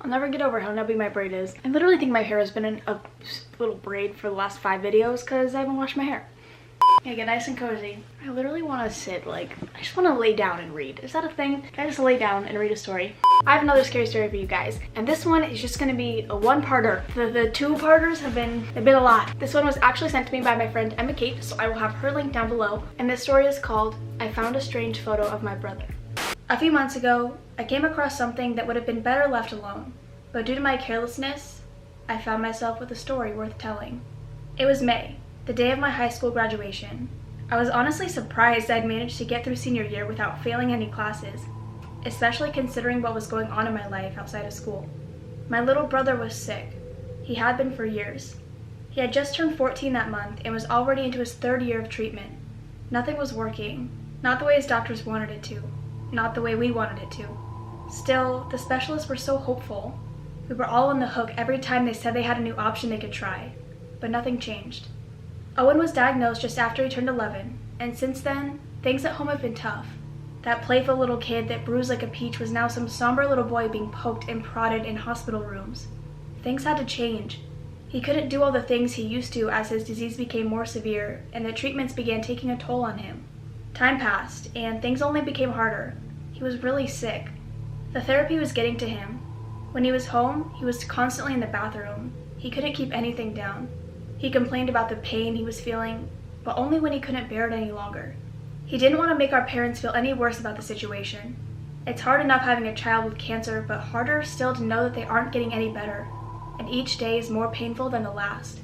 I'll never get over how nubby my braid is. I literally think my hair has been in a little braid for the last 5 videos because I haven't washed my hair. Yeah, get nice and cozy. I literally want to sit, like, I just want to lay down and read. Is that a thing? Can I just lay down and read a story? I have another scary story for you guys, and this one is just gonna be a one-parter. The two-parters have been a lot. This one was actually sent to me by my friend EMMAKATE, so I will have her link down below. And this story is called, I Found a Strange Photo of My Brother. A few months ago, I came across something that would have been better left alone, but due to my carelessness, I found myself with a story worth telling. It was May, the day of my high school graduation. I was honestly surprised I'd managed to get through senior year without failing any classes, especially considering what was going on in my life outside of school. My little brother was sick. He had been for years. He had just turned 14 that month and was already into his 3rd year of treatment. Nothing was working, not the way his doctors wanted it to, not the way we wanted it to. Still, the specialists were so hopeful. We were all on the hook every time they said they had a new option they could try, but nothing changed. Owen was diagnosed just after he turned 11, and since then, things at home have been tough. That playful little kid that bruised like a peach was now some somber little boy being poked and prodded in hospital rooms. Things had to change. He couldn't do all the things he used to as his disease became more severe and the treatments began taking a toll on him. Time passed, and things only became harder. He was really sick. The therapy was getting to him. When he was home, he was constantly in the bathroom. He couldn't keep anything down. He complained about the pain he was feeling, but only when he couldn't bear it any longer. He didn't want to make our parents feel any worse about the situation. It's hard enough having a child with cancer, but harder still to know that they aren't getting any better, and each day is more painful than the last.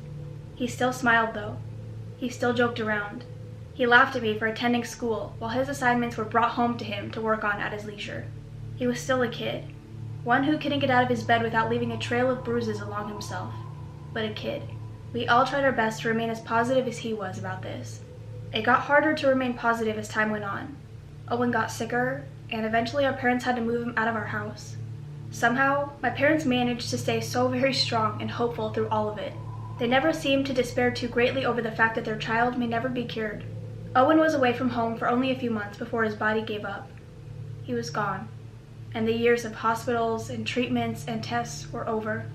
He still smiled though. He still joked around. He laughed at me for attending school while his assignments were brought home to him to work on at his leisure. He was still a kid, one who couldn't get out of his bed without leaving a trail of bruises along himself, but a kid. We all tried our best to remain as positive as he was about this. It got harder to remain positive as time went on. Owen got sicker, and eventually our parents had to move him out of our house. Somehow, my parents managed to stay so very strong and hopeful through all of it. They never seemed to despair too greatly over the fact that their child may never be cured. Owen was away from home for only a few months before his body gave up. He was gone, and the years of hospitals and treatments and tests were over.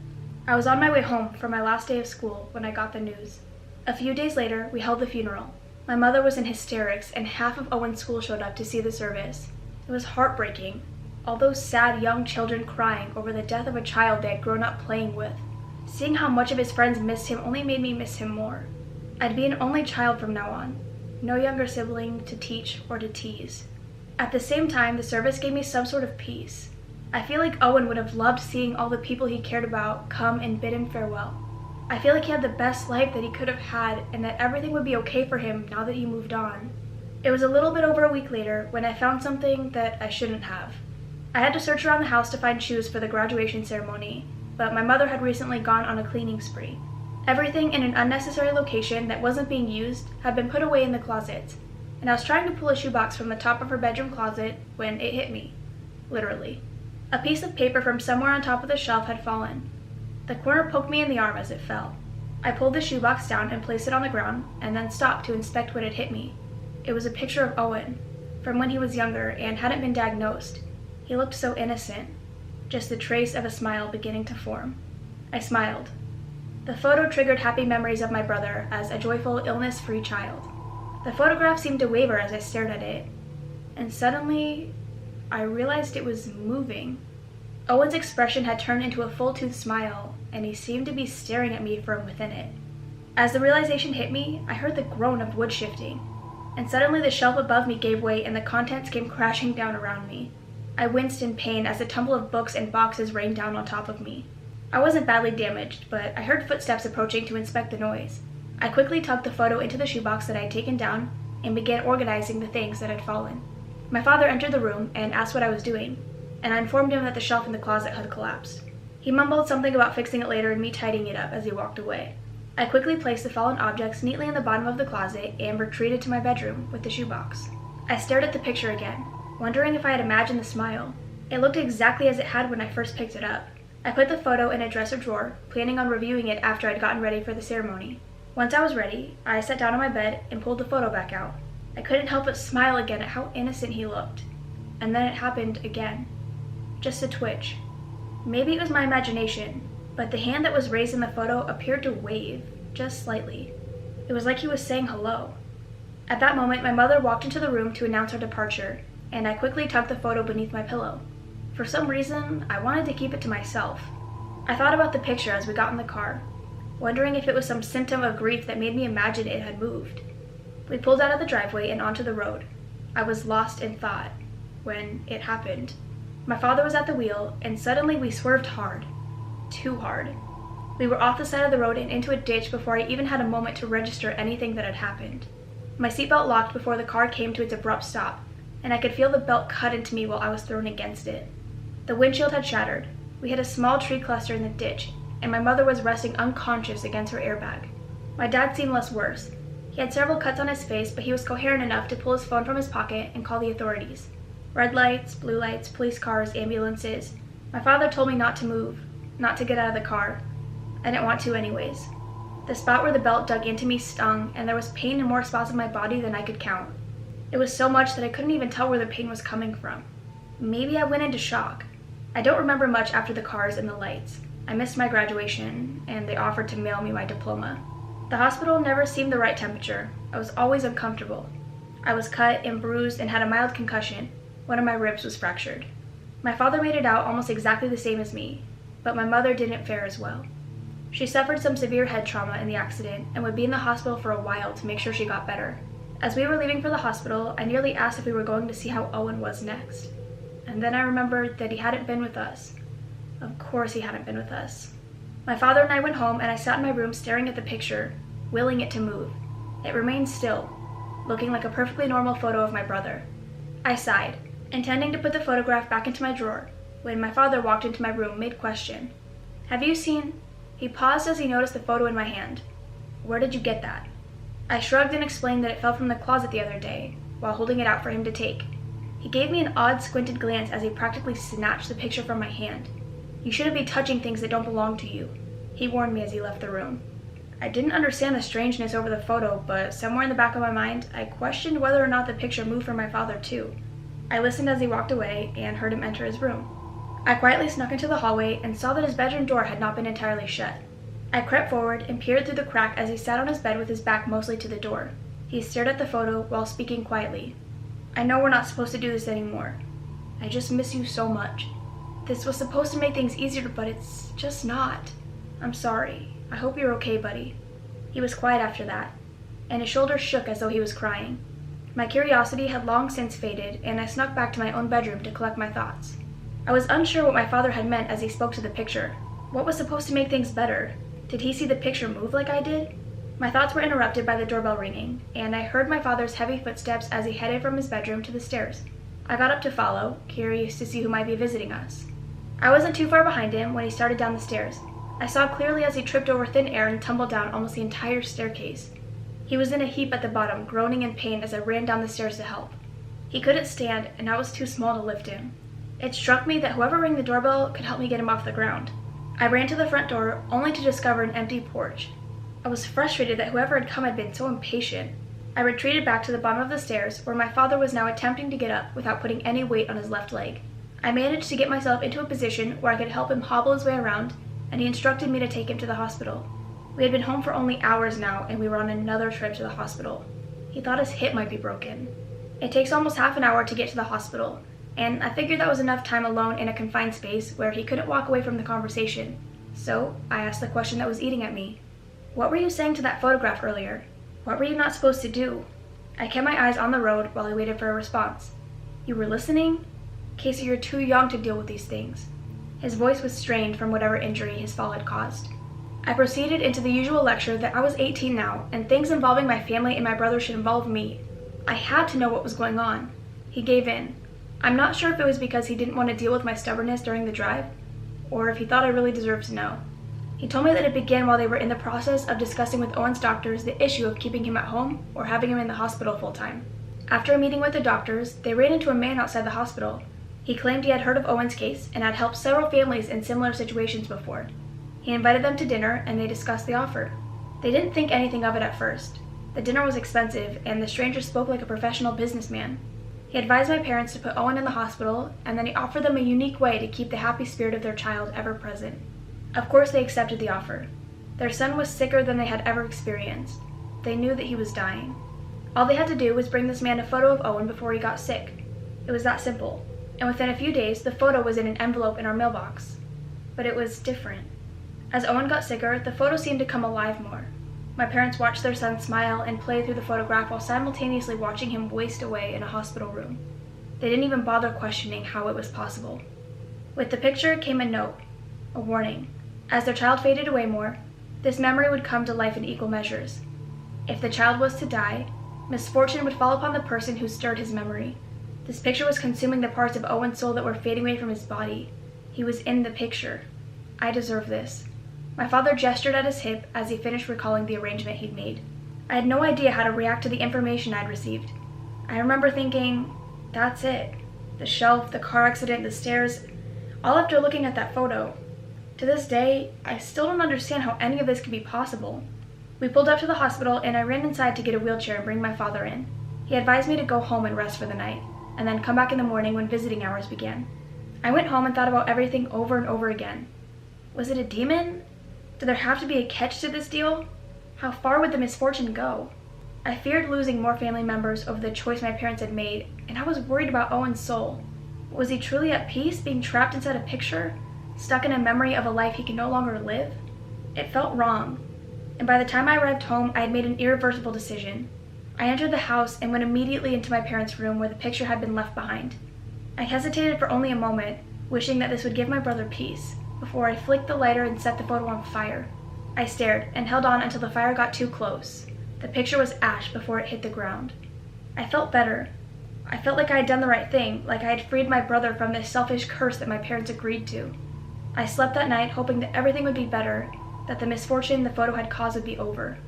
I was on my way home for my last day of school when I got the news. A few days later, we held the funeral. My mother was in hysterics, and half of Owen's school showed up to see the service. It was heartbreaking. All those sad young children crying over the death of a child they had grown up playing with. Seeing how much of his friends missed him only made me miss him more. I'd be an only child from now on. No younger sibling to teach or to tease. At the same time, the service gave me some sort of peace. I feel like Owen would have loved seeing all the people he cared about come and bid him farewell. I feel like he had the best life that he could have had and that everything would be okay for him now that he moved on. It was a little bit over a week later when I found something that I shouldn't have. I had to search around the house to find shoes for the graduation ceremony, but my mother had recently gone on a cleaning spree. Everything in an unnecessary location that wasn't being used had been put away in the closet, and I was trying to pull a shoebox from the top of her bedroom closet when it hit me. Literally. A piece of paper from somewhere on top of the shelf had fallen. The corner poked me in the arm as it fell. I pulled the shoebox down and placed it on the ground, and then stopped to inspect what had hit me. It was a picture of Owen, from when he was younger and hadn't been diagnosed. He looked so innocent, just the trace of a smile beginning to form. I smiled. The photo triggered happy memories of my brother as a joyful, illness-free child. The photograph seemed to waver as I stared at it, and suddenly, I realized it was moving. Owen's expression had turned into a full-toothed smile, and he seemed to be staring at me from within it. As the realization hit me, I heard the groan of wood shifting, and suddenly the shelf above me gave way and the contents came crashing down around me. I winced in pain as a tumble of books and boxes rained down on top of me. I wasn't badly damaged, but I heard footsteps approaching to inspect the noise. I quickly tucked the photo into the shoebox that I had taken down and began organizing the things that had fallen. My father entered the room and asked what I was doing, and I informed him that the shelf in the closet had collapsed. He mumbled something about fixing it later and me tidying it up as he walked away. I quickly placed the fallen objects neatly in the bottom of the closet and retreated to my bedroom with the shoebox. I stared at the picture again, wondering if I had imagined the smile. It looked exactly as it had when I first picked it up. I put the photo in a dresser drawer, planning on reviewing it after I'd gotten ready for the ceremony. Once I was ready, I sat down on my bed and pulled the photo back out. I couldn't help but smile again at how innocent he looked. And then it happened again. Just a twitch. Maybe it was my imagination, but the hand that was raised in the photo appeared to wave, just slightly. It was like he was saying hello. At that moment, my mother walked into the room to announce our departure, and I quickly tucked the photo beneath my pillow. For some reason, I wanted to keep it to myself. I thought about the picture as we got in the car, wondering if it was some symptom of grief that made me imagine it had moved. We pulled out of the driveway and onto the road. I was lost in thought when it happened. My father was at the wheel, and suddenly we swerved hard. Too hard. We were off the side of the road and into a ditch before I even had a moment to register anything that had happened. My seatbelt locked before the car came to its abrupt stop, and I could feel the belt cut into me while I was thrown against it. The windshield had shattered. We hit a small tree cluster in the ditch, and my mother was resting unconscious against her airbag. My dad seemed less worse. He had several cuts on his face, but he was coherent enough to pull his phone from his pocket and call the authorities. Red lights, blue lights, police cars, ambulances. My father told me not to move, not to get out of the car. I didn't want to anyways. The spot where the belt dug into me stung, and there was pain in more spots of my body than I could count. It was so much that I couldn't even tell where the pain was coming from. Maybe I went into shock. I don't remember much after the cars and the lights. I missed my graduation, and they offered to mail me my diploma. The hospital never seemed the right temperature. I was always uncomfortable. I was cut and bruised and had a mild concussion. One of my ribs was fractured. My father made it out almost exactly the same as me, but my mother didn't fare as well. She suffered some severe head trauma in the accident and would be in the hospital for a while to make sure she got better. As we were leaving for the hospital, I nearly asked if we were going to see how Owen was next. And then I remembered that he hadn't been with us. Of course he hadn't been with us. My father and I went home, and I sat in my room staring at the picture, willing it to move. It remained still, looking like a perfectly normal photo of my brother. I sighed, intending to put the photograph back into my drawer, when my father walked into my room mid-question. "Have you seen?" He paused as he noticed the photo in my hand. "Where did you get that?" I shrugged and explained that it fell from the closet the other day, while holding it out for him to take. He gave me an odd squinted glance as he practically snatched the picture from my hand. "You shouldn't be touching things that don't belong to you," he warned me as he left the room. I didn't understand the strangeness over the photo, but somewhere in the back of my mind, I questioned whether or not the picture moved for my father too. I listened as he walked away and heard him enter his room. I quietly snuck into the hallway and saw that his bedroom door had not been entirely shut. I crept forward and peered through the crack as he sat on his bed with his back mostly to the door. He stared at the photo while speaking quietly. "I know we're not supposed to do this anymore. I just miss you so much. This was supposed to make things easier, but it's just not. I'm sorry. I hope you're okay, buddy." He was quiet after that, and his shoulders shook as though he was crying. My curiosity had long since faded, and I snuck back to my own bedroom to collect my thoughts. I was unsure what my father had meant as he spoke to the picture. What was supposed to make things better? Did he see the picture move like I did? My thoughts were interrupted by the doorbell ringing, and I heard my father's heavy footsteps as he headed from his bedroom to the stairs. I got up to follow, curious to see who might be visiting us. I wasn't too far behind him when he started down the stairs. I saw clearly as he tripped over thin air and tumbled down almost the entire staircase. He was in a heap at the bottom, groaning in pain as I ran down the stairs to help. He couldn't stand, and I was too small to lift him. It struck me that whoever rang the doorbell could help me get him off the ground. I ran to the front door, only to discover an empty porch. I was frustrated that whoever had come had been so impatient. I retreated back to the bottom of the stairs, where my father was now attempting to get up without putting any weight on his left leg. I managed to get myself into a position where I could help him hobble his way around, and he instructed me to take him to the hospital. We had been home for only hours now, and we were on another trip to the hospital. He thought his hip might be broken. It takes almost half an hour to get to the hospital, and I figured that was enough time alone in a confined space where he couldn't walk away from the conversation. So I asked the question that was eating at me. "What were you saying to that photograph earlier? What were you not supposed to do?" I kept my eyes on the road while I waited for a response. "You were listening? Casey, you're too young to deal with these things." His voice was strained from whatever injury his fall had caused. I proceeded into the usual lecture that I was 18 now, and things involving my family and my brother should involve me. I had to know what was going on. He gave in. I'm not sure if it was because he didn't want to deal with my stubbornness during the drive, or if he thought I really deserved to know. He told me that it began while they were in the process of discussing with Owen's doctors the issue of keeping him at home or having him in the hospital full-time. After a meeting with the doctors, they ran into a man outside the hospital. He claimed he had heard of Owen's case and had helped several families in similar situations before. He invited them to dinner, and they discussed the offer. They didn't think anything of it at first. The dinner was expensive, and the stranger spoke like a professional businessman. He advised my parents to put Owen in the hospital, and then he offered them a unique way to keep the happy spirit of their child ever present. Of course they accepted the offer. Their son was sicker than they had ever experienced. They knew that he was dying. All they had to do was bring this man a photo of Owen before he got sick. It was that simple, and within a few days the photo was in an envelope in our mailbox. But it was different. As Owen got sicker, the photo seemed to come alive more. My parents watched their son smile and play through the photograph while simultaneously watching him waste away in a hospital room. They didn't even bother questioning how it was possible. With the picture came a note, a warning. As their child faded away more, this memory would come to life in equal measures. If the child was to die, misfortune would fall upon the person who stirred his memory. This picture was consuming the parts of Owen's soul that were fading away from his body. He was in the picture. I deserve this. My father gestured at his hip as he finished recalling the arrangement he'd made. I had no idea how to react to the information I'd received. I remember thinking, that's it. The shelf, the car accident, the stairs, all after looking at that photo. To this day, I still don't understand how any of this could be possible. We pulled up to the hospital and I ran inside to get a wheelchair and bring my father in. He advised me to go home and rest for the night, and then come back in the morning when visiting hours began. I went home and thought about everything over and over again. Was it a demon? Did there have to be a catch to this deal? How far would the misfortune go? I feared losing more family members over the choice my parents had made, and I was worried about Owen's soul. Was he truly at peace, being trapped inside a picture, stuck in a memory of a life he could no longer live? It felt wrong, and by the time I arrived home, I had made an irreversible decision. I entered the house and went immediately into my parents' room where the picture had been left behind. I hesitated for only a moment, wishing that this would give my brother peace, before I flicked the lighter and set the photo on fire. I stared and held on until the fire got too close. The picture was ash before it hit the ground. I felt better. I felt like I had done the right thing, like I had freed my brother from this selfish curse that my parents agreed to. I slept that night hoping that everything would be better, that the misfortune the photo had caused would be over.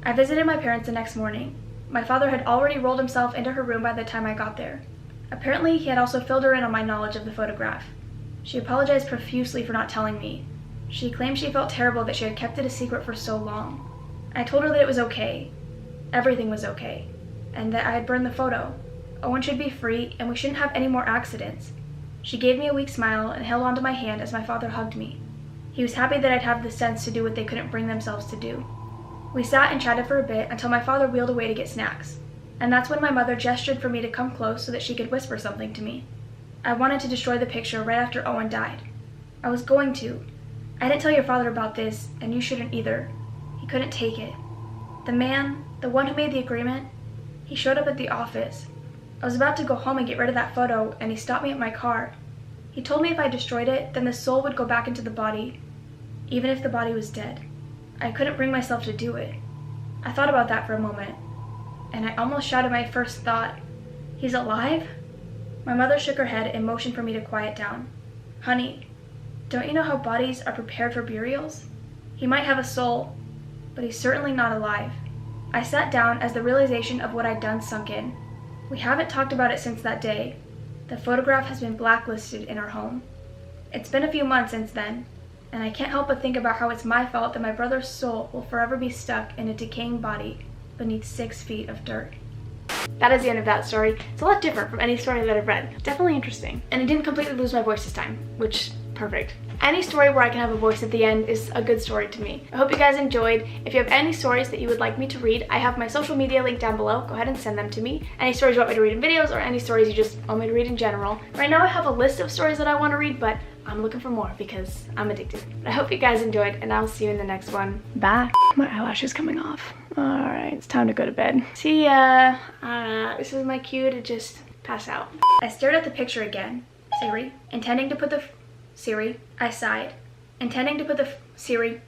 I visited my parents the next morning. My father had already rolled himself into her room by the time I got there. Apparently, he had also filled her in on my knowledge of the photograph. She apologized profusely for not telling me. She claimed she felt terrible that she had kept it a secret for so long. I told her that it was okay. Everything was okay. And that I had burned the photo. Owen should be free, and we shouldn't have any more accidents. She gave me a weak smile and held onto my hand as my father hugged me. He was happy that I'd have the sense to do what they couldn't bring themselves to do. We sat and chatted for a bit until my father wheeled away to get snacks. And that's when my mother gestured for me to come close so that she could whisper something to me. I wanted to destroy the picture right after Owen died. I was going to. I didn't tell your father about this, and you shouldn't either. He couldn't take it. The man, the one who made the agreement, he showed up at the office. I was about to go home and get rid of that photo, and he stopped me at my car. He told me if I destroyed it, then the soul would go back into the body, even if the body was dead. I couldn't bring myself to do it. I thought about that for a moment, and I almost shouted my first thought, "He's alive?" My mother shook her head and motioned for me to quiet down. "Honey, don't you know how bodies are prepared for burials? He might have a soul, but he's certainly not alive." I sat down as the realization of what I'd done sunk in. We haven't talked about it since that day. The photograph has been blacklisted in our home. It's been a few months since then, and I can't help but think about how it's my fault that my brother's soul will forever be stuck in a decaying body beneath 6 feet of dirt. That is the end of that story. It's a lot different from any story that I've read. Definitely interesting. And I didn't completely lose my voice this time, which, perfect. Any story where I can have a voice at the end is a good story to me. I hope you guys enjoyed. If you have any stories that you would like me to read, I have my social media linked down below. Go ahead and send them to me. Any stories you want me to read in videos, or any stories you just want me to read in general. Right now I have a list of stories that I want to read, but I'm looking for more because I'm addicted. I hope you guys enjoyed, and I'll see you in the next one. Bye. My eyelash is coming off. Alright, it's time to go to bed. See ya. This is my cue to just pass out. I stared at the picture again. Siri. Intending to put the... Siri. I sighed. Intending to put the... Siri.